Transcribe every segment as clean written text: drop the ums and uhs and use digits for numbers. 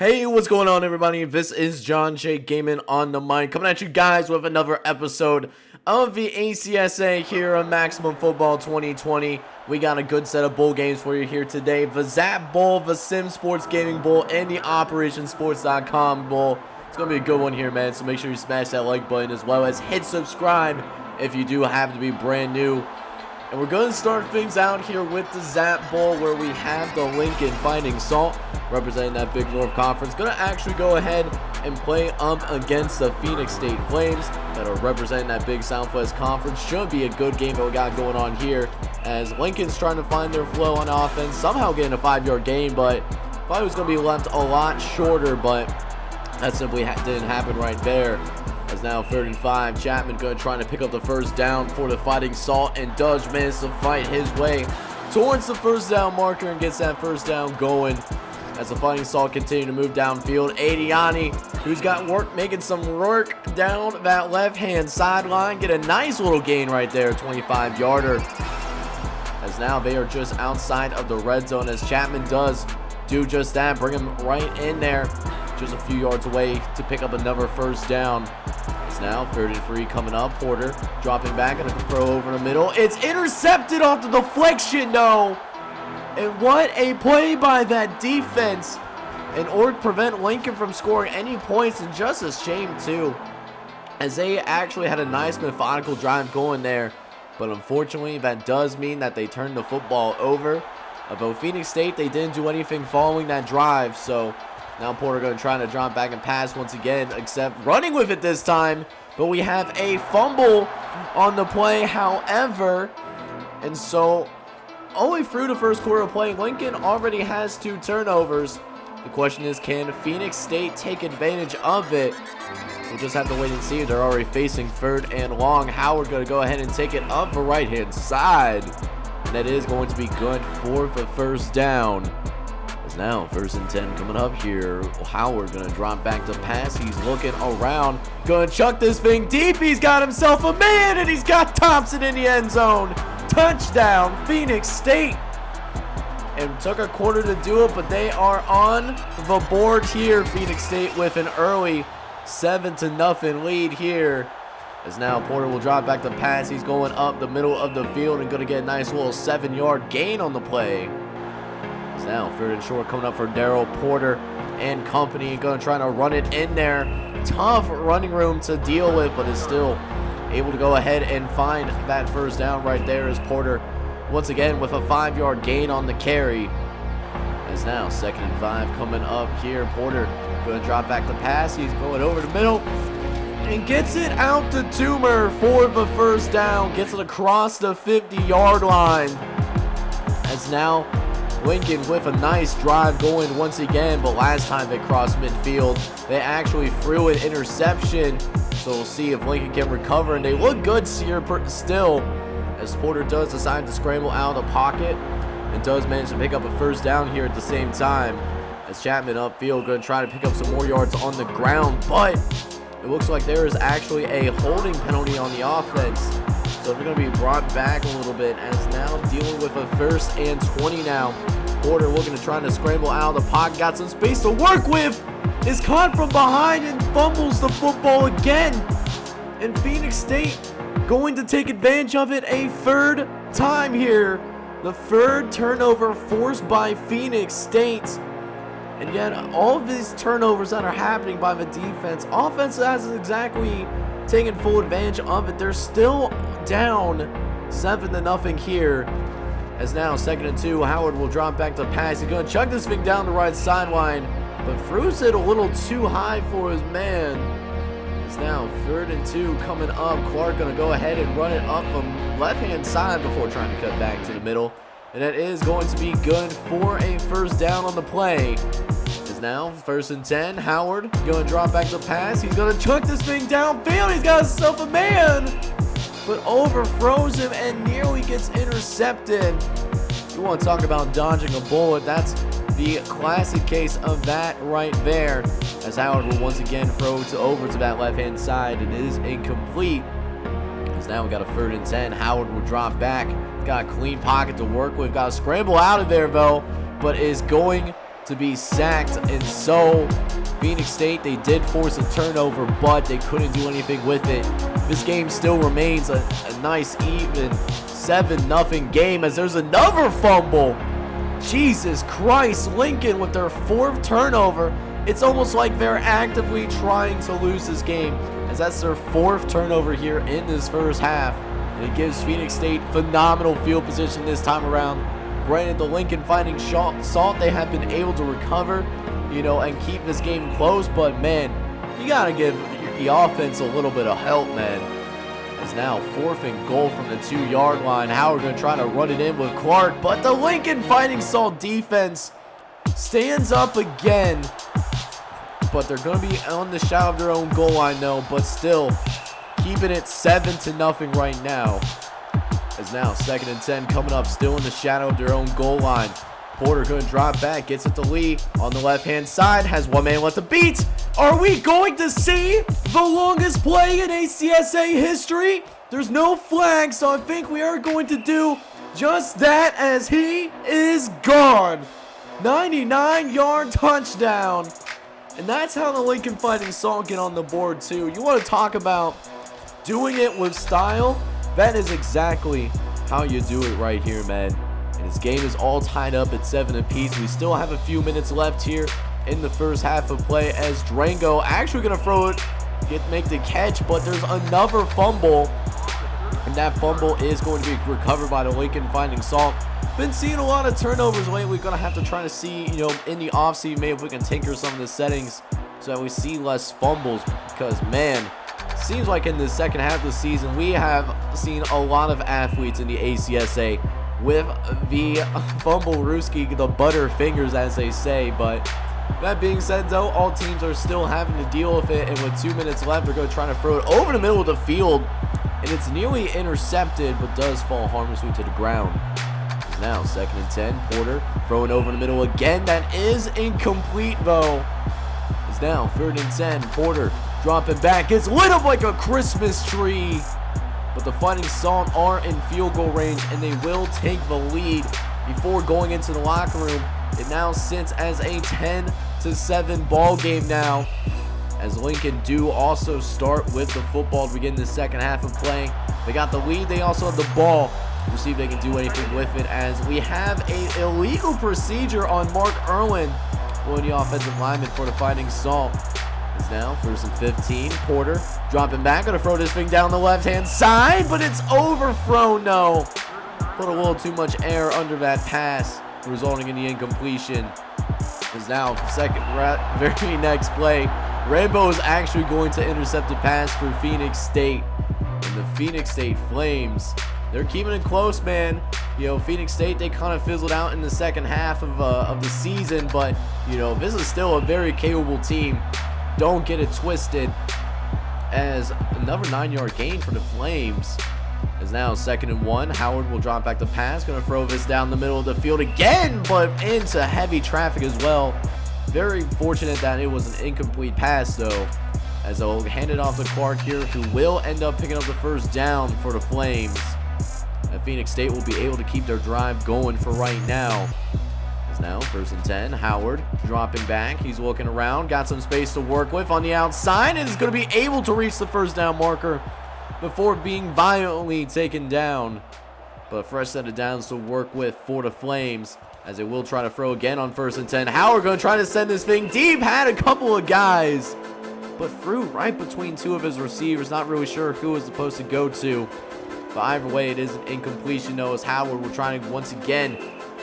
Hey, what's going on, everybody? This is John J. Gaming on the mic, coming at you guys with another episode of the ACSA here on Maximum Football 2020. We got a good set of bowl games for you here today. The Zap Bowl, the Sim Sports Gaming Bowl, and the OperationSports.com Bowl. It's going to be a good one here, man, so make sure you smash that like button as well as hit subscribe if you do happen to be brand new. And we're going to start things out here with the Zap Bowl, where we have the Lincoln Fighting Salt representing that Big North Conference. Going to actually go ahead and play up against the Phoenix State Flames that are representing that Big Southwest Conference. Should be a good game that we got going on here, as Lincoln's trying to find their flow on offense, somehow getting a 5-yard gain, but thought it was going to be left a lot shorter, but that simply didn't happen right there. As now 3rd and 5, Chapman going to try to pick up the first down for the Fighting Salt, and does manage to fight his way towards the first down marker and gets that first down going. As the Fighting Salt continue to move downfield, Adiani, who's got work, making some work down that left-hand sideline, get a nice little gain right there, 25-yarder. As now they are just outside of the red zone, as Chapman does do just that, bring him right in there, just a few yards away to pick up another first down. It's now 3rd and 3 coming up. Porter dropping back and a throw over the middle. It's intercepted off the deflection, though. And what a play by that defense in order to prevent Lincoln from scoring any points, and just a shame too, as they actually had a nice methodical drive going there. But unfortunately, that does mean that they turned the football over. Although Phoenix State, they didn't do anything following that drive, so now Porter going to try to drop back and pass once again, except running with it this time. But we have a fumble on the play, however. And so, only through the first quarter of play, Lincoln already has 2 turnovers. The question is, can Phoenix State take advantage of it? We'll just have to wait and see. They're already facing 3rd and long. Howard going to go ahead and take it up the right-hand side. And that is going to be good for the first down. Now 1st and 10 coming up here. Howard gonna drop back to pass. He's looking around, gonna chuck this thing deep. He's got himself a man, and he's got Thompson in the end zone. Touchdown, Phoenix State. And took a quarter to do it, but they are on the board here. Phoenix State with an early 7-0 lead here. As now Porter will drop back to pass. He's going up the middle of the field and gonna get a nice little 7-yard gain on the play. Now 3rd and short coming up for Darryl Porter and company, going to try to run it in there. Tough running room to deal with, but is still able to go ahead and find that first down right there, as Porter once again with a 5-yard gain on the carry. As now 2nd and 5 coming up here. Porter going to drop back the pass. He's going over the middle and gets it out to Toomer for the first down. Gets it across the 50-yard line. As now Lincoln with a nice drive going once again, but last time they crossed midfield, they actually threw an interception. So we'll see if Lincoln can recover, and they look good here still, as Porter does decide to scramble out of the pocket and does manage to pick up a first down here at the same time. As Chapman upfield going to try to pick up some more yards on the ground, but it looks like there is actually a holding penalty on the offense. So they're going to be brought back a little bit, as now dealing with a 1st and 20 now. Porter looking to try to scramble out of the pocket, got some space to work with, is caught from behind and fumbles the football again. And Phoenix State going to take advantage of it a 3rd time here. The 3rd turnover forced by Phoenix State. And yet all of these turnovers that are happening by the defense, offense hasn't exactly taking full advantage of it. They're still down 7-0 here. As now 2nd and 2, Howard will drop back to pass. He's going to chuck this thing down the right sideline, but throws it a little too high for his man. It's now 3rd and 2 coming up. Clark going to go ahead and run it up the left-hand side before trying to cut back to the middle. And that is going to be good for a first down on the play. It's now 1st and 10. Howard going to drop back to pass. He's going to chuck this thing downfield. He's got himself a man, but overthrows him and nearly gets intercepted. You want to talk about dodging a bullet? That's the classic case of that right there. As Howard will once again throw over to that left-hand side. It is incomplete. As now we got a 3rd and 10. Howard will drop back. Got a clean pocket to work with. Got to scramble out of there, though, but is going to be sacked. And so Phoenix State, they did force a turnover, but they couldn't do anything with it. This game still remains a nice even 7-0 game as there's another fumble. Jesus Christ, Lincoln with their 4th turnover. It's almost like they're actively trying to lose this game, as that's their 4th turnover here in this first half. And it gives Phoenix State phenomenal field position this time around. Granted, the Lincoln Fighting Salt, they have been able to recover, and keep this game close. But, man, you got to give the offense a little bit of help, man. It's now 4th and goal from the 2-yard line. Howard going to try to run it in with Clark, but the Lincoln Fighting Salt defense stands up again. But they're going to be on the shadow of their own goal line, though, but still keeping it 7-0 right now. As now 2nd and 10 coming up, still in the shadow of their own goal line. Porter going to drop back, gets it to Lee on the left-hand side, has one man left to beat. Are we going to see the longest play in ACSA history? There's no flag, so I think we are going to do just that as he is gone. 99-yard touchdown. And that's how the Lincoln Fighting Salt get on the board, too. You want to talk about doing it with style? That is exactly how you do it right here, man. And this game is all tied up at 7 apiece. We still have a few minutes left here in the first half of play as Durango actually going to throw it, make the catch, but there's another fumble. And that fumble is going to be recovered by the Lincoln Fighting Salt. Been seeing a lot of turnovers lately. We're going to have to try to see, in the offseason, maybe if we can tinker some of the settings so that we see less fumbles. Because, man, seems like in the second half of the season, we have seen a lot of athletes in the ACSA with the fumble-rooski, the butter fingers, as they say. But that being said, though, all teams are still having to deal with it. And with 2 minutes left, they're going to try to throw it over the middle of the field. And it's nearly intercepted, but does fall harmlessly to the ground. It's now 2nd and 10. Porter throwing over the middle again. That is incomplete, though. It's now 3rd and 10. Porter dropping back. Gets lit up like a Christmas tree. But the Fighting Salt are in field goal range, and they will take the lead before going into the locker room. It now sits as a 10-7 ball game now, as Lincoln do also start with the football to begin the second half of play. They got the lead. They also have the ball. We'll see if they can do anything with it, as we have an illegal procedure on Mark Irwin, one of the offensive linemen for the Fighting Salt. It's now 1st and 15. Porter dropping back. Going to throw this thing down the left-hand side, but it's overthrown. No. Put a little too much air under that pass, resulting in the incompletion. Is now very next play. Rainbow is actually going to intercept a pass for Phoenix State. And the Phoenix State Flames, they're keeping it close, man. Phoenix State, they kind of fizzled out in the second half of the season, but, this is still a very capable team. Don't get it twisted, as another 9-yard gain for the Flames. Is now 2nd and 1. Howard will drop back the pass. Going to throw this down the middle of the field again, but into heavy traffic as well. Very fortunate that it was an incomplete pass, though, as they'll hand it off to Clark here, who will end up picking up the first down for the Flames. And Phoenix State will be able to keep their drive going for right now. It's now 1st and 10. Howard dropping back. He's looking around. Got some space to work with on the outside, and is going to be able to reach the first down marker before being violently taken down. But a fresh set of downs to work with for the Flames, as they will try to throw again on 1st and 10. Howard going to try to send this thing deep. Had a couple of guys, but threw right between two of his receivers. Not really sure who was supposed to go to. But either way, it is an incompletion, though, as Howard will try to once again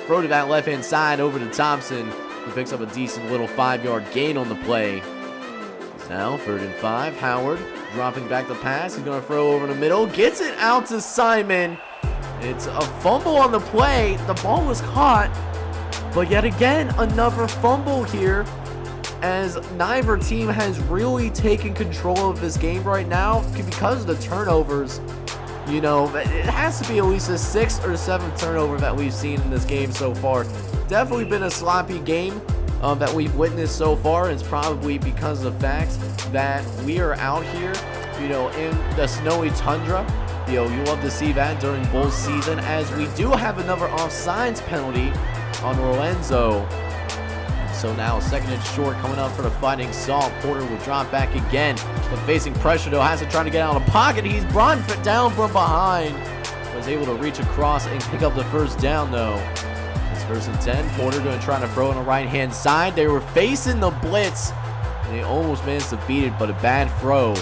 throw to that left-hand side over to Thompson, who picks up a decent little 5-yard gain on the play. It's now 3rd and 5. Howard dropping back the pass. He's going to throw over the middle. Gets it out to Simon. It's a fumble on the play. The ball was caught. But yet again, another fumble here, as neither team has really taken control of this game right now because of the turnovers. It has to be at least a 6th or 7th turnover that we've seen in this game so far. Definitely been a sloppy game that we've witnessed so far. It's probably because of the fact that we are out here, in the snowy tundra. You love to see that during bowl season, as we do have another offsides penalty on Lorenzo. So now 2nd and short coming up for the Fighting Salt. Porter will drop back again, but facing pressure though, has to try to get out of the pocket. He's brought down from behind. Was able to reach across and pick up the first down though. It's 1st and 10. Porter going to try to throw on the right-hand side. They were facing the blitz, and they almost managed to beat it, but a bad throw.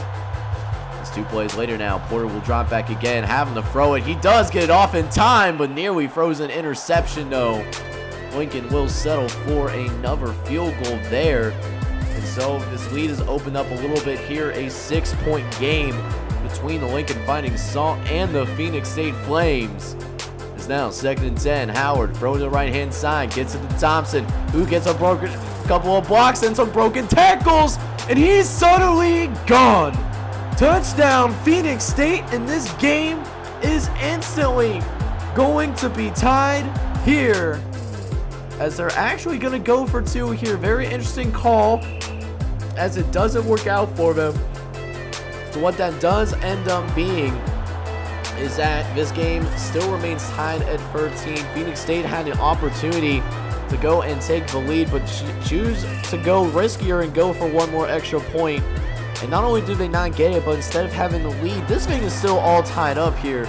It's 2 plays later now. Porter will drop back again, having to throw it. He does get it off in time, but nearly throws an interception though. Lincoln will settle for another field goal there. And so this lead is opened up a little bit here. A 6-point game between the Lincoln Fighting Salt and the Phoenix State Flames. It's now 2nd and 10. Howard throws the right-hand side, gets it to Thompson, who gets a couple of blocks and some broken tackles, and he's suddenly gone. Touchdown Phoenix State, and this game is instantly going to be tied here, as they're actually going to go for 2 here. Very interesting call, as it doesn't work out for them. So what that does end up being is that this game still remains tied at 13. Phoenix State had an opportunity to go and take the lead, but choose to go riskier and go for 1 more extra point. And not only do they not get it, but instead of having the lead, this thing is still all tied up here.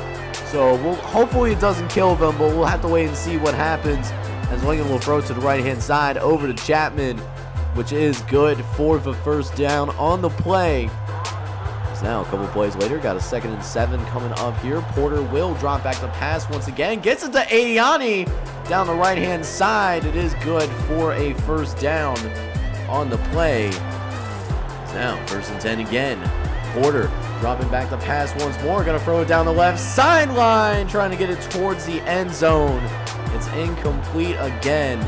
So hopefully it doesn't kill them, but we'll have to wait and see what happens, as Lincoln will throw to the right-hand side over to Chapman, which is good for the first down on the play. So now a couple plays later, got a 2nd and 7 coming up here. Porter will drop back the pass once again, gets it to Adiani down the right-hand side. It is good for a first down on the play. So now 1st and 10 again. Porter dropping back the pass once more, gonna throw it down the left sideline, trying to get it towards the end zone. It's incomplete again.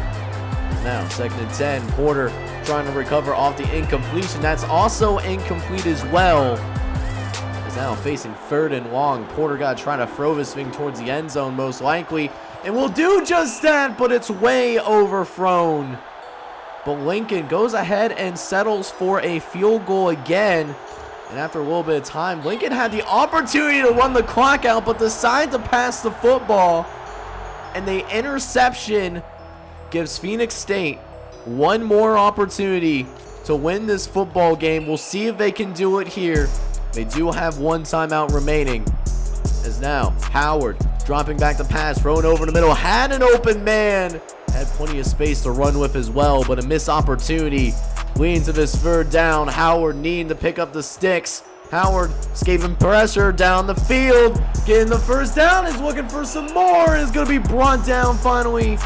Now 2nd and 10. Porter trying to recover off the incompletion. That's also incomplete as well. Is now facing 3rd and long. Porter got to try to throw this thing towards the end zone most likely, and will do just that, but it's way overthrown. But Lincoln goes ahead and settles for a field goal again. And after a little bit of time, Lincoln had the opportunity to run the clock out, but decided to pass the football. And the interception gives Phoenix State 1 more opportunity to win this football game. We'll see if they can do it here. They do have 1 timeout remaining. As now Howard dropping back the pass, throwing over the middle, had an open man, had plenty of space to run with as well, but a missed opportunity leading to this 3rd down. Howard needing to pick up the sticks. Howard escaping pressure down the field, getting the first down, is looking for some more, is going to be brought down finally.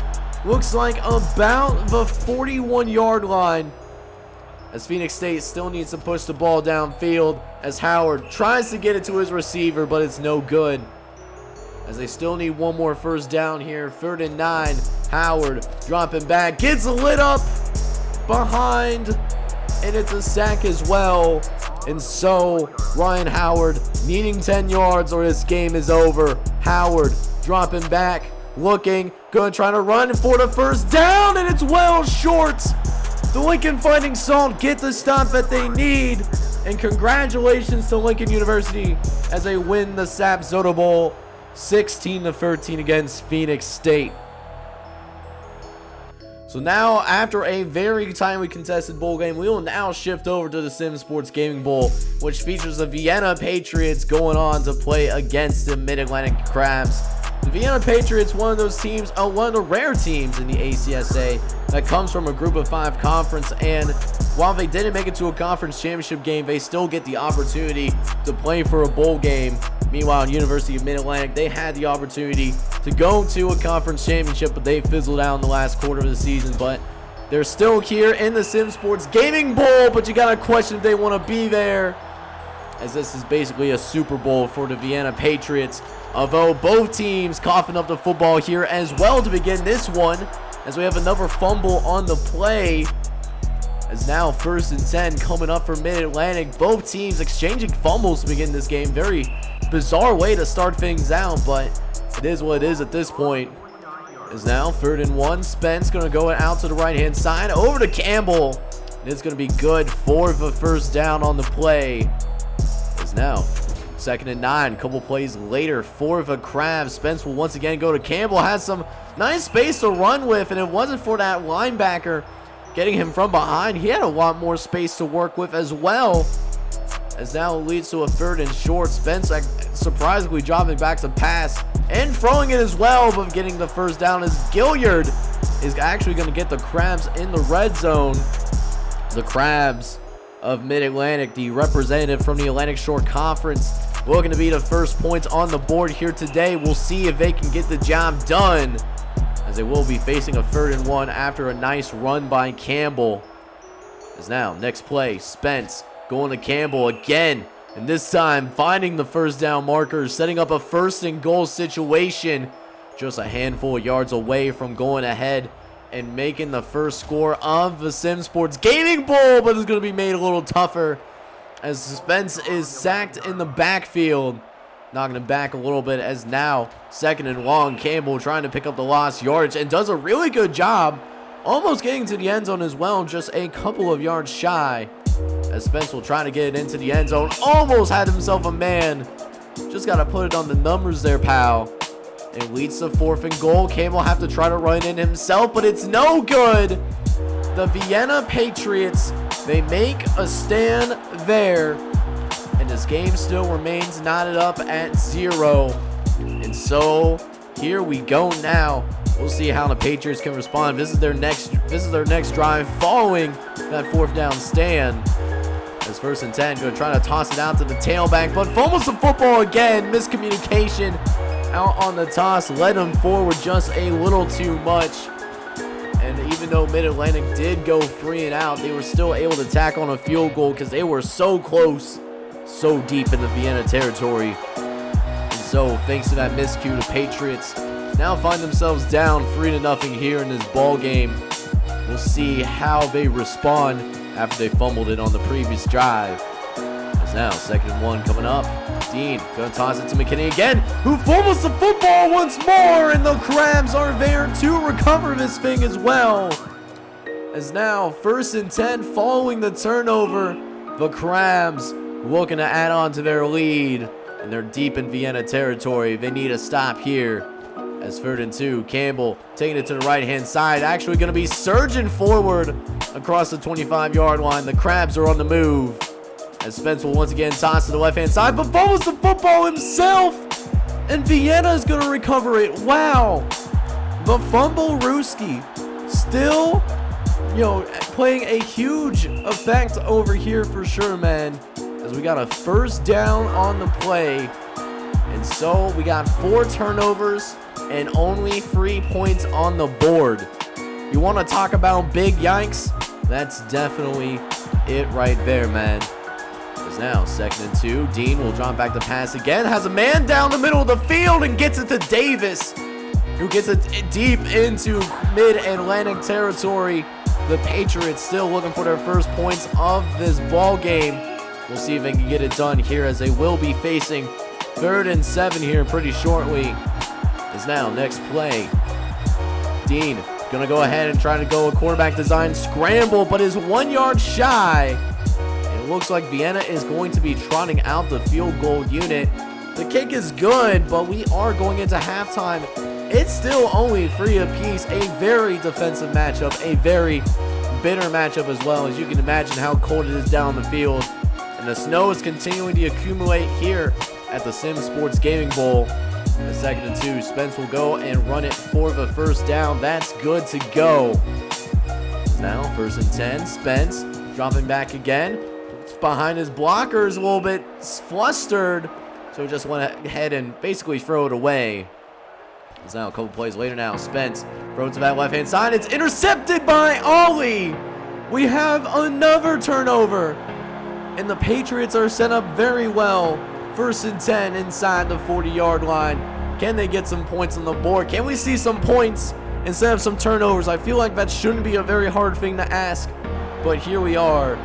Looks like about the 41-yard line, as Phoenix State still needs to push the ball downfield, as Howard tries to get it to his receiver, but it's no good, as they still need 1 more first down here. 3rd and 9. Howard dropping back, gets lit up behind, and it's a sack as well. And so Ryan Howard needing 10 yards or this game is over. Howard dropping back, looking, gonna try to run for the first down, and it's well short. The Lincoln Fighting Salt get the stop that they need, and congratulations to Lincoln University as they win the SAP Soda Bowl 16-13 against Phoenix State. So now, after a very timely contested bowl game, we will now shift over to the Sim Sports Gaming Bowl, which features the Vienna Patriots going on to play against the Mid-Atlantic Crabs. The Vienna Patriots, one of those teams, one of the rare teams in the ACSA that comes from a group of 5 conference, and while they didn't make it to a conference championship game, they still get the opportunity to play for a bowl game. Meanwhile, University of Mid-Atlantic, they had the opportunity to go to a conference championship, but they fizzled out in the last quarter of the season. But they're still here in the Sim Sports Gaming Bowl, but you gotta question if they want to be there, as this is basically a Super Bowl for the Vienna Patriots. Although both teams coughing up the football here as well to begin this one, as we have another fumble on the play. As now 1st and 10 coming up for Mid-Atlantic. Both teams exchanging fumbles to begin this game. Very bizarre way to start things out, but it is what it is at this point. As now 3rd and 1. Spence going to go out to the right-hand side. Over to Campbell. And it's going to be good for the first down on the play. As now 2nd and 9. A couple plays later for the Crabs. Spence will once again go to Campbell. Has some nice space to run with, and it wasn't for that linebacker getting him from behind. He had a lot more space to work with as well. As now it leads to a 3rd and short. Spence surprisingly dropping back to pass and throwing it as well, but getting the first down as Gilliard is actually going to get the Crabs in the red zone. The Crabs of Mid-Atlantic, the representative from the Atlantic Shore Conference, looking to be the first points on the board here today. We'll see if they can get the job done, as they will be facing a 3rd and 1 after a nice run by Campbell. As now, next play, Spence going to Campbell again, and this time finding the first down markers, setting up a 1st and goal situation, just a handful of yards away from going ahead and making the first score of the Sim Sports Gaming Bowl, but it's going to be made a little tougher as Spence is sacked in the backfield, knocking him back a little bit. As now 2nd and long, Campbell trying to pick up the lost yards and does a really good job almost getting to the end zone as well, just a couple of yards shy, as Spence will try to get it into the end zone. Almost had himself a man. Just got to put it on the numbers there, pal. It leads to 4th and goal. Campbell will have to try to run in himself, but it's no good. The Vienna Patriots, they make a stand there, and this game still remains knotted up at 0. And so here we go now. We'll see how the Patriots can respond. This is their next drive following that 4th down stand. As 1st and 10, going to try to toss it out to the tailback, but fumbles the football again. Miscommunication out on the toss, led him forward just a little too much. And even though Mid-Atlantic did go 3 and out, they were still able to tack on a field goal because they were so close, so deep in the Vienna territory. And so thanks to that miscue, the Patriots now find themselves down 3-0 here in this ball game. We'll see how they respond after they fumbled it on the previous drive. As now 2nd and 1 coming up. Dean gonna toss it to McKinney again, who fumbles the football once more, and the Crabs are there to recover this thing as well. As now 1st and 10 following the turnover, the Crabs looking to add on to their lead, and they're deep in Vienna territory. They need a stop here. As 3rd and 2, Campbell taking it to the right-hand side, actually going to be surging forward across the 25-yard line. The Crabs are on the move, as Spence will once again toss to the left-hand side, but fumbles the football himself, and Vienna is going to recover it. Wow, the fumble Ruski still, playing a huge effect over here for sure, man, as we got a 1st down on the play. And so we got 4 turnovers and only 3 points on the board. You want to talk about big yikes? That's definitely it right there, man. It's now 2nd and 2. Dean will drop back the pass again. Has a man down the middle of the field and gets it to Davis, who gets it deep into Mid-Atlantic territory. The Patriots still looking for their first points of this ball game. We'll see if they can get it done here, as they will be facing 3rd and 7 here pretty shortly. Is now next play. Dean gonna go ahead and try to go a quarterback design scramble, but is 1 yard shy. And it looks like Vienna is going to be trotting out the field goal unit. The kick is good, but we are going into halftime. It's still only 3 apiece. A very defensive matchup, a very bitter matchup as well, as you can imagine how cold it is down the field. And the snow is continuing to accumulate here at the Sim Sports Gaming Bowl. The 2nd and 2, Spence will go and run it for the 1st down. That's good to go. Now 1st and 10, Spence dropping back again. It's behind his blockers a little bit flustered, so he just went ahead and basically throw it away. It's now a couple plays later now. Spence throws to that left-hand side. It's intercepted by Ollie. We have another turnover, and the Patriots are set up very well. 1st and 10 inside the 40-yard line. Can they get some points on the board? Can we see some points instead of some turnovers? I feel like that shouldn't be a very hard thing to ask, but here we are.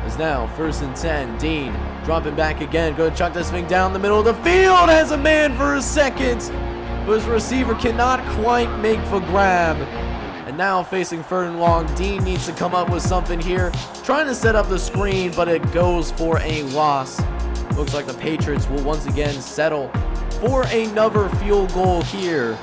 It's now 1st and 10. Dean dropping back again. Going to chuck this thing down the middle of the field. Has a man for a second, but his receiver cannot quite make the grab. And now facing 3rd and long, Dean needs to come up with something here. Trying to set up the screen, but it goes for a loss. Looks like the Patriots will once again settle for another field goal here.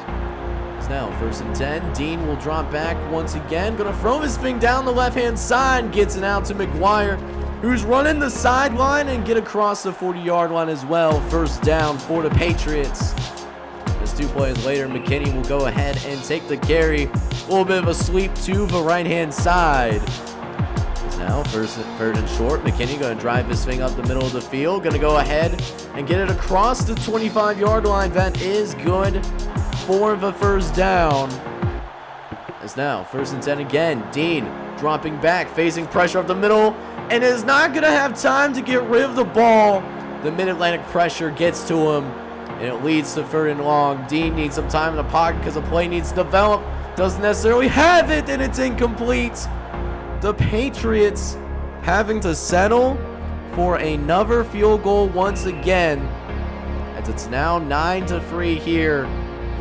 Now 1st and 10. Dean will drop back once again. Gonna throw his thing down the left-hand side. Gets it out to McGuire, who's running the sideline and get across the 40-yard line as well. 1st down for the Patriots. Just 2 plays later, McKinney will go ahead and take the carry. A little bit of a sweep to the right-hand side. Now 3rd and short. McKinney going to drive this thing up the middle of the field. Going to go ahead and get it across the 25-yard line. That is good for the 1st down. It's now 1st and 10 again. Dean dropping back, facing pressure up the middle, and is not going to have time to get rid of the ball. The Mid-Atlantic pressure gets to him, and it leads to 3rd and long. Dean needs some time in the pocket because the play needs to develop. Doesn't necessarily have it, and it's incomplete. The Patriots having to settle for another field goal once again, as it's now 9-3 here.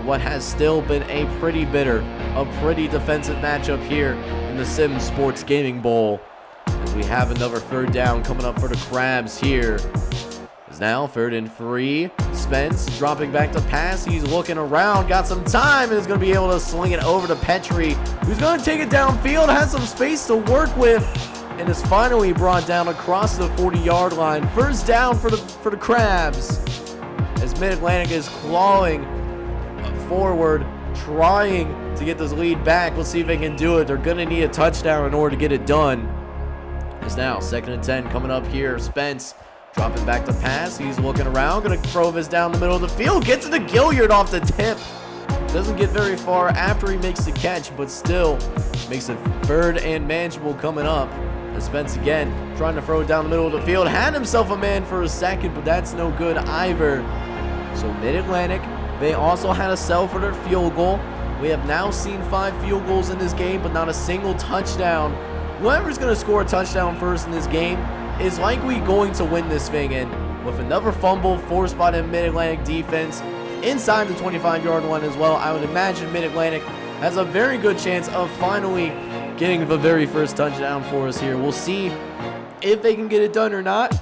What has still been a pretty defensive matchup here in the Sims Sports Gaming Bowl. As we have another 3rd down coming up for the Crabs here. It's now 3rd and 3. Spence dropping back to pass. He's looking around, got some time, and is going to be able to sling it over to Petrie, who's going to take it downfield, has some space to work with, and is finally brought down across the 40-yard line. 1st down for the Crabs, as Mid-Atlantic is clawing forward, trying to get this lead back. Let's see if they can do it. They're going to need a touchdown in order to get it done. It's now 2nd and 10 coming up here. Spence dropping back to pass. He's looking around, going to throw this down the middle of the field. Gets it to Gilliard off the tip. Doesn't get very far after he makes the catch, but still makes it 3rd and manageable coming up. And Spence again trying to throw it down the middle of the field. Had himself a man for a second, but that's no good either. So Mid-Atlantic, they also had to sell for their field goal. We have now seen 5 field goals in this game, but not a single touchdown. Whoever's going to score a touchdown first in this game is likely going to win this thing. And with another fumble forced by the Mid-Atlantic defense inside the 25-yard line as well, I would imagine Mid-Atlantic has a very good chance of finally getting the very first touchdown for us here. We'll see if they can get it done or not,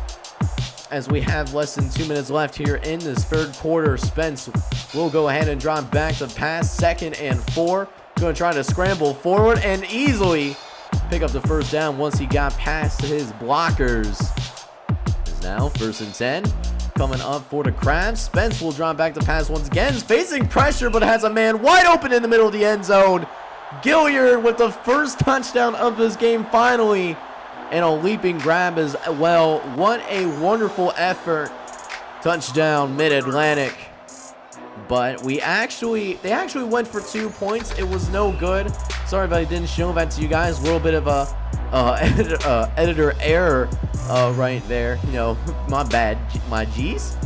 as we have less than 2 minutes left here in this 3rd quarter. Spence will go ahead and drop back to pass. 2nd and 4. Going to try to scramble forward and easily pick up the 1st down once he got past his blockers. It's now 1st and 10 coming up for the Crabs. Spence will drop back to pass once again. He's facing pressure, but has a man wide open in the middle of the end zone. Gilliard with the first touchdown of this game finally, and a leaping grab as well. What a wonderful effort. Touchdown Mid-Atlantic. But they actually went for 2 points. It was no good. Sorry if I didn't show that to you guys. A little bit of a editor error right there. You know, my bad, my G's.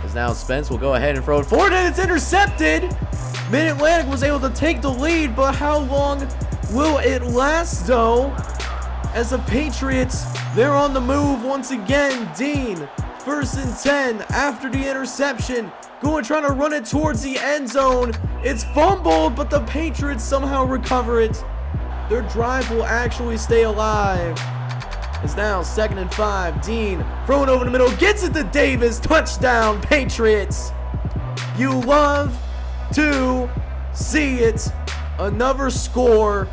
As now Spence will go ahead and throw it forward, and it's intercepted. Mid-Atlantic was able to take the lead, but how long will it last though? As the Patriots, they're on the move once again. Dean, 1st and 10 after the interception. Going trying to run it towards the end zone. It's fumbled, but the Patriots somehow recover it. Their drive will actually stay alive. It's now 2nd and 5. Dean throwing over the middle. Gets it to Davis. Touchdown, Patriots. You love to see it. Another score.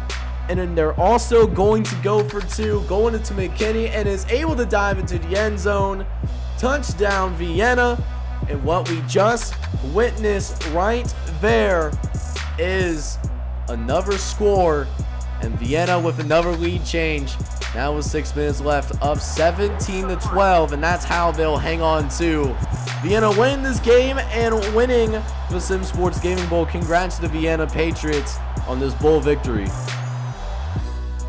And then they're also going to go for 2. Going into McKinney and is able to dive into the end zone. Touchdown, Vienna. And what we just witnessed right there is another score. And Vienna with another lead change. Now with 6 minutes left, up 17-12. And that's how they'll hang on to Vienna winning this game and winning the Sims Sports Gaming Bowl. Congrats to the Vienna Patriots on this bowl victory.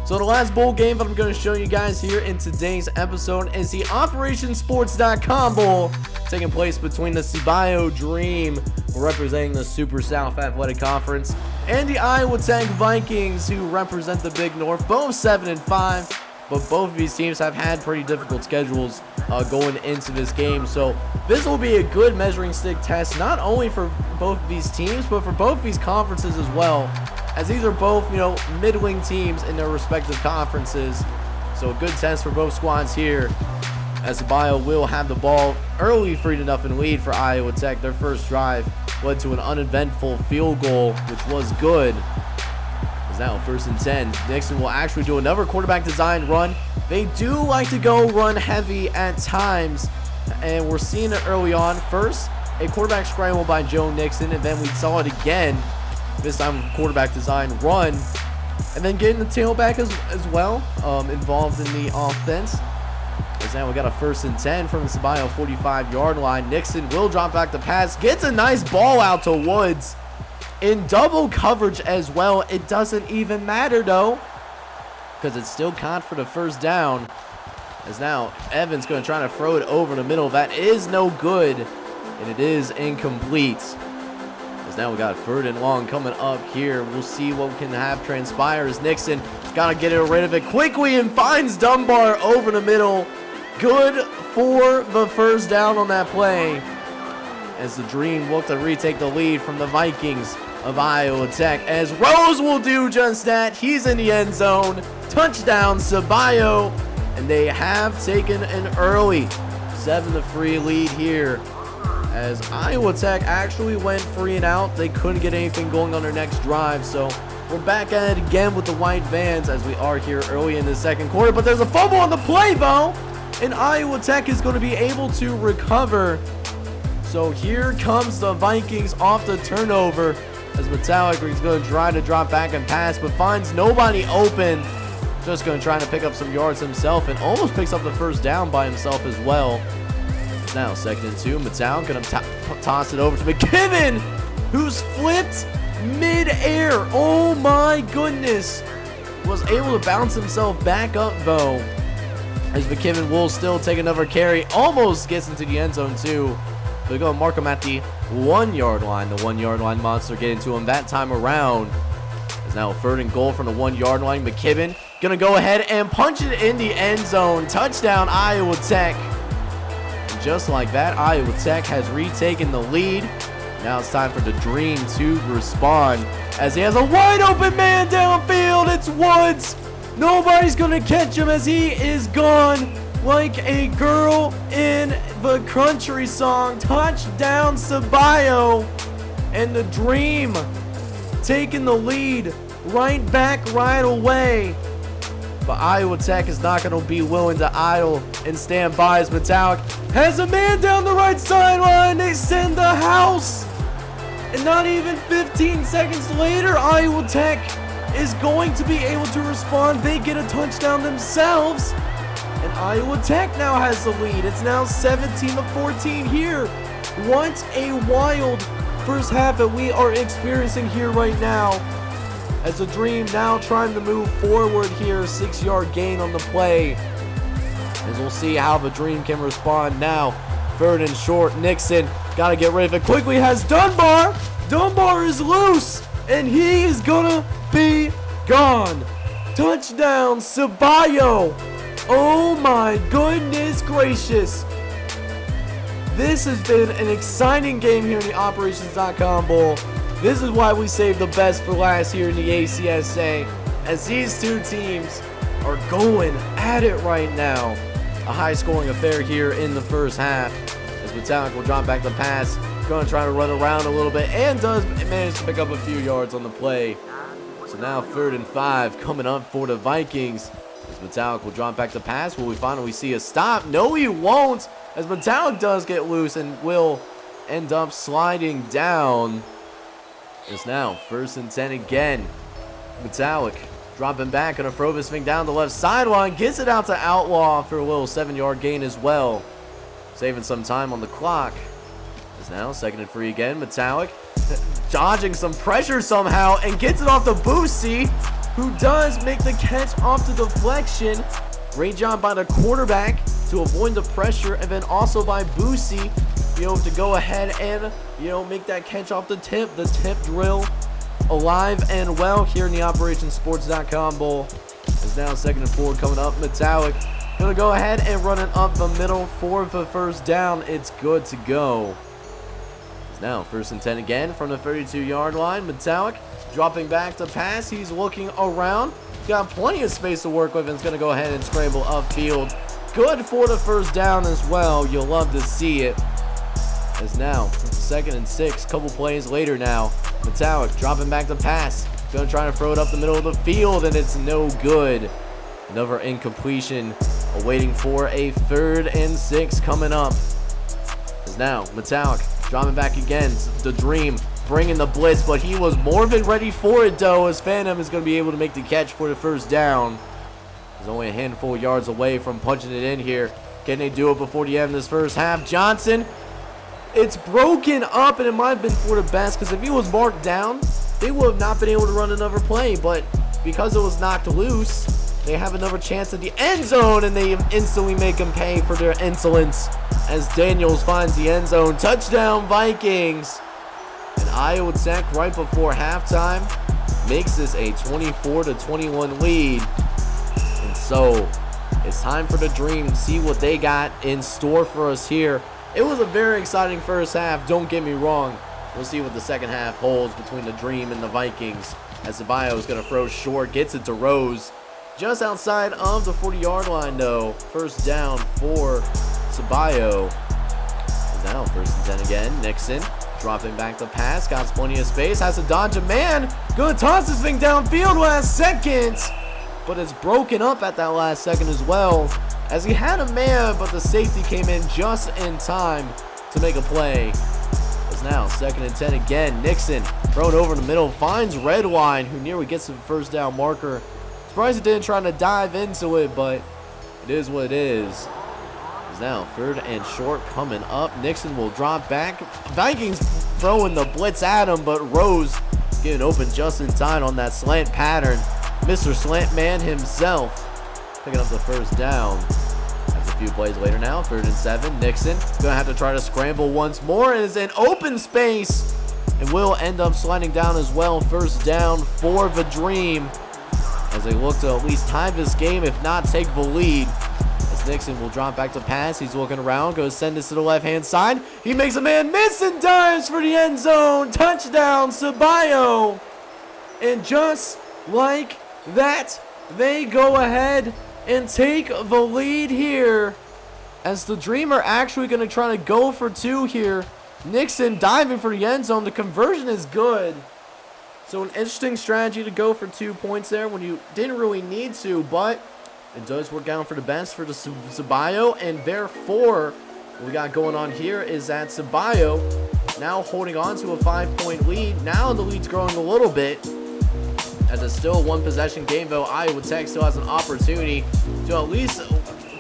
So the last bowl game that I'm going to show you guys here in today's episode is the OperationSports.com Bowl, taking place between the Ceballo Dream, representing the Super South Athletic Conference, and the Iowa Tech Vikings, who represent the Big North, both 7 and 5. But both of these teams have had pretty difficult schedules going into this game. So this will be a good measuring stick test, not only for both of these teams, but for both of these conferences as well, as these are both, you know, middling teams in their respective conferences. So a good test for both squads here, as Ceballo will have the ball early, 3-0 lead for Iowa Tech. Their first drive led to an uneventful field goal, which was good. It's now 1st and 10. Nixon will actually do another quarterback design run. They do like to go run heavy at times, and we're seeing it early on. First, a quarterback scramble by Joe Nixon, and then we saw it again, this time quarterback design run, and then getting the tailback as well, involved in the offense. As now we got a 1st and 10 from the Ceballos 45-yard line. Nixon will drop back the pass, gets a nice ball out to Woods in double coverage as well. It doesn't even matter though, because it's still caught for the 1st down. As now Evans going to try to throw it over the middle. That is no good, and it is incomplete. As now we got 3rd and long coming up here. We'll see what can have transpire as Nixon got to get rid of it quickly and finds Dunbar over the middle. Good for the 1st down on that play, as the Dream look to retake the lead from the Vikings of Iowa Tech, as Rose will do just that. He's in the end zone. Touchdown Ceballos, and they have taken an early 7-3 lead here, as Iowa Tech actually went 3 and out. They couldn't get anything going on their next drive, so we're back at it again with the white vans as we are here early in the 2nd quarter. But there's a fumble on the play though, and Iowa Tech is going to be able to recover. So here comes the Vikings off the turnover, as Metallic is going to try to drop back and pass, but finds nobody open. Just going to try to pick up some yards himself, and almost picks up the 1st down by himself as well. It's now 2nd and 2. Metallic going to toss it over to McKibben, who's flipped mid-air. Oh my goodness. Was able to bounce himself back up though, as McKibben will still take another carry. Almost gets into the end zone too. They're going to mark him at the 1-yard line. The 1-yard line monster getting to him that time around. It's now 3rd and goal from the 1-yard line. McKibben going to go ahead and punch it in the end zone. Touchdown Iowa Tech. And just like that, Iowa Tech has retaken the lead. Now it's time for the Dream to respond, as he has a wide open man downfield. It's Woods. Nobody's going to catch him, as he is gone like a girl in the country song. Touchdown Ceballos, and the Dream taking the lead right back right away. But Iowa Tech is not going to be willing to idle and stand by, as Metallic has a man down the right sideline. They send the house, and not even 15 seconds later, Iowa Tech is going to be able to respond. They get a touchdown themselves, and Iowa Tech now has the lead. It's now 17-14 here. What a wild 1st half that we are experiencing here right now, as the Dream now trying to move forward here. 6-yard gain on the play, as we'll see how the Dream can respond now. 3rd and short. Nixon got to get rid of it quickly. Has Dunbar. Dunbar is loose, and he is gonna be gone. Touchdown Ceballos. Oh my goodness gracious. This has been an exciting game here in the Operations.com Bowl. This is why we saved the best for last here in the ACSA, as these two teams are going at it right now. A high-scoring affair here in the 1st half, as Metallic will drop back the pass. Going to try to run around a little bit, and does manage to pick up a few yards on the play. So now 3rd and 5 coming up for the Vikings, as Metallic will drop back the pass. Will we finally see a stop? No, he won't, as Metallic does get loose and will end up sliding down. It's now 1st and 10 again. Metallic dropping back, gonna throw this thing down the left sideline, gets it out to Outlaw for a little 7-yard gain as well, saving some time on the clock. It's now 2nd and 3 again. Metallic dodging some pressure somehow and gets it off to Boosie, who does make the catch off the deflection. Great job by the quarterback to avoid the pressure, and then also by Boosie, to go ahead and, make that catch off the tip. The tip drill alive and well here in the OperationsSports.com Bowl. It's now 2nd and 4 coming up. Metallic gonna go ahead and run it up the middle for the 1st down. It's good to go. It's now 1st and 10 again from the 32-yard line. Metallic dropping back to pass. He's looking around. Got plenty of space to work with, and is gonna go ahead and scramble upfield. Good for the 1st down as well. You'll love to see it. As now 2nd and 6. Couple plays later now. Metallic dropping back the pass. Gonna try to throw it up the middle of the field, and it's no good. Another incompletion. Awaiting for a 3rd and 6 coming up. As now Metallic dropping back again. The Dream bringing the blitz, but he was more than ready for it though, as Phantom is going to be able to make the catch for the first down. He's only a handful of yards away from punching it in here. Can they do it before the end of this first half? Johnson, it's broken up, and it might have been for the best, because if he was marked down, they would have not been able to run another play, but because it was knocked loose, they have another chance at the end zone, and they instantly make him pay for their insolence as Daniels finds the end zone. Touchdown Vikings! And Iowa Tech right before halftime makes this a 24-21 lead. And so it's time for the Dream to see what they got in store for us here. It was a very exciting first half, don't get me wrong. We'll see what the second half holds between the Dream and the Vikings, as Ceballos is going to throw short, gets it to Rose. Just outside of the 40-yard line, though. First down for Ceballos. Now 1st and 10 again. Nixon dropping back the pass. Got plenty of space. Has to dodge a man. Gonna toss this thing downfield last second. But it's broken up at that last second as well, as he had a man, but the safety came in just in time to make a play. It's now 2nd and 10 again. Nixon thrown over in the middle. Finds Redwine, who nearly gets the first down marker. Surprised he didn't try to dive into it, but it is what it is. It's now 3rd and short coming up. Nixon will drop back. Vikings throwing the blitz at him, but Rose getting open just in time on that slant pattern. Mr. Slant Man himself picking up the first down. That's a few plays later now. 3rd and 7. Nixon gonna have to try to scramble once more. It is in open space and will end up sliding down as well. First down for the Dream, as they look to at least tie this game, if not take the lead. As Nixon will drop back to pass. He's looking around, goes send this to the left-hand side. He makes a man miss and dives for the end zone. Touchdown, Ceballos. And just like that, they go ahead and take the lead here, as the Dream are actually going to try to go for 2 here. Nixon diving for the end zone. The conversion is good. So an interesting strategy to go for 2 points there when you didn't really need to, but it does work out for the best for the Ceballos, and therefore what we got going on here is that Ceballos now holding on to a 5-point lead. Now the lead's growing a little bit, as it's still a 1-possession game, though Iowa Tech still has an opportunity to at least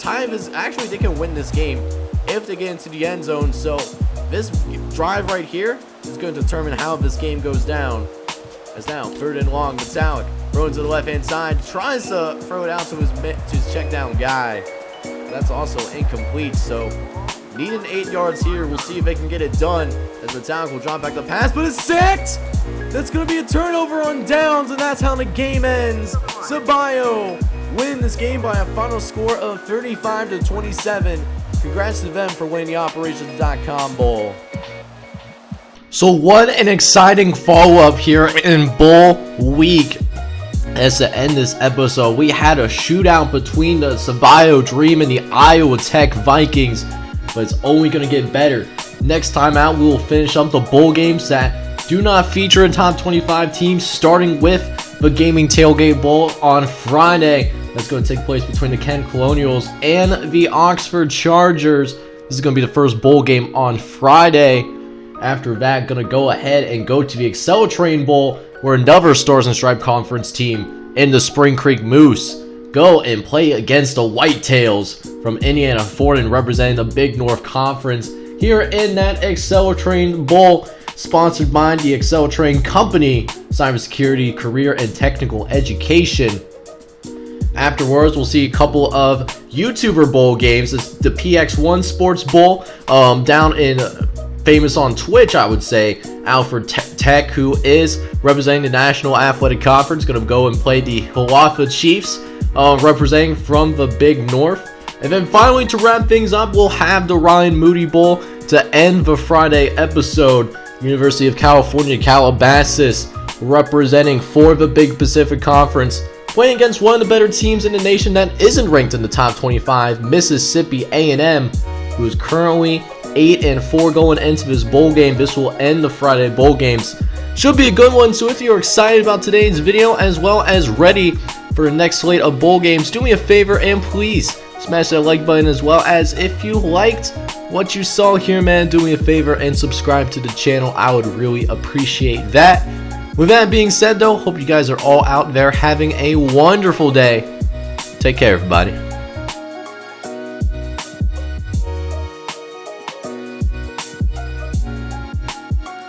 tie this. Actually, they can win this game if they get into the end zone. So this drive right here is going to determine how this game goes down. As now 3rd and long, Metallic thrown to the left-hand side, tries to throw it out to his check down guy. That's also incomplete, so needing 8 yards here. We'll see if they can get it done, as Metallic will drop back the pass, but it's sacked. That's going to be a turnover on downs, and that's how the game ends. Ceballos win this game by a final score of 35-27. Congrats to them for winning the Operations.com Bowl. So what an exciting follow-up here in Bowl Week. As to end this episode, we had a shootout between the Ceballos Dream and the Iowa Tech Vikings, but it's only going to get better. Next time out, we will finish up the bowl games that do not feature a top 25 team, starting with the Gaming Tailgate Bowl on Friday. That's going to take place between the Kent Colonials and the Oxford Chargers. This is going to be the first bowl game on Friday. After that, going to go ahead and go to the Excel Train Bowl, where another Stars and Stripe Conference team in the Spring Creek Moose go and play against the Whitetails from Indiana Fordham, representing the Big North Conference here in that Excel Train Bowl, sponsored by the Excel Train Company, cybersecurity, career, and technical education. Afterwards, we'll see a couple of YouTuber bowl games. It's the PX1 Sports Bowl down in famous on Twitch, I would say, Alfred Tech, who is representing the National Athletic Conference, going to go and play the Halafa Chiefs, representing from the Big North. And then finally, to wrap things up, we'll have the Ryan Moody Bowl to end the Friday episode. University of California, Calabasas, representing for the Big Pacific Conference, playing against one of the better teams in the nation that isn't ranked in the top 25, Mississippi A&M, who is currently 8-4 going into this bowl game. This will end the Friday bowl games. Should be a good one. So if you're excited about today's video as well as ready for the next slate of bowl games, do me a favor and please smash that like button, as well as if you liked what you saw here, man, do me a favor and subscribe to the channel. I would really appreciate that. With that being said though, hope you guys are all out there having a wonderful day. Take care, everybody.